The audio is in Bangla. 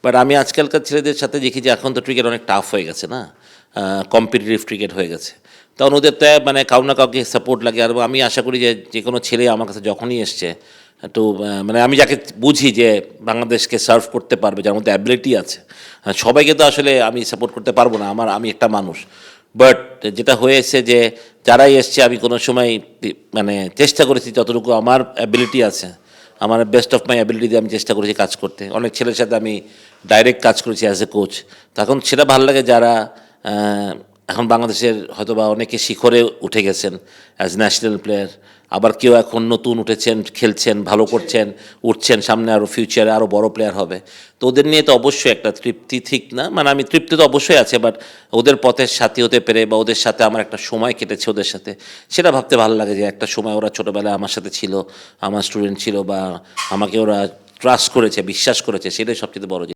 বাট আমি আজকালকার ছেলেদের সাথে দেখি যে এখন তো ক্রিকেট অনেক টাফ হয়ে গেছে না, কম্পিটিটিভ ক্রিকেট হয়ে গেছে, তখন ওদের তো মানে কারো না কাউকে সাপোর্ট লাগে। আর আমি আশা করি যে যে কোনো ছেলে আমার কাছে যখনই এসছে একটু মানে আমি যাকে বুঝি যে বাংলাদেশকে সার্ভ করতে পারবে, যার মধ্যে অ্যাবিলিটি আছে, সবাইকে তো আসলে আমি সাপোর্ট করতে পারবো না, আমি একটা মানুষ। বাট যেটা হয়েছে যে যারাই এসছে আমি কোনো সময় মানে চেষ্টা করেছি যতটুকু আমার অ্যাবিলিটি আছে, আমার বেস্ট অফ মাই অ্যাবিলিটি দিয়ে আমি চেষ্টা করেছি কাজ করতে। অনেক ছেলের সাথে আমি ডাইরেক্ট কাজ করেছি অ্যাজ এ কোচ। তখন সেটা ভালো লাগে যারা এখন বাংলাদেশের হয়তো বা অনেকে শিখরে উঠে গেছেন অ্যাজ ন্যাশনাল প্লেয়ার, আবার কেউ এখন নতুন উঠেছেন, খেলছেন, ভালো করছেন, উঠছেন, সামনে আরও ফিউচারে আরও বড় প্লেয়ার হবে। তো ওদের নিয়ে তো অবশ্যই একটা তৃপ্তি, ঠিক না মানে আমি তৃপ্তি তো অবশ্যই আছে, বাট ওদের পথের সাথী হতে পেরে বা ওদের সাথে আমার একটা সময় কেটেছে ওদের সাথে, সেটা ভাবতে ভালো লাগে যে একটা সময় ওরা ছোটোবেলায় আমার সাথে ছিল, আমার স্টুডেন্ট ছিল, বা আমাকে ওরা ট্রাস্ট করেছে, বিশ্বাস করেছে, সেটাই সবচেয়ে বড় জিনিস।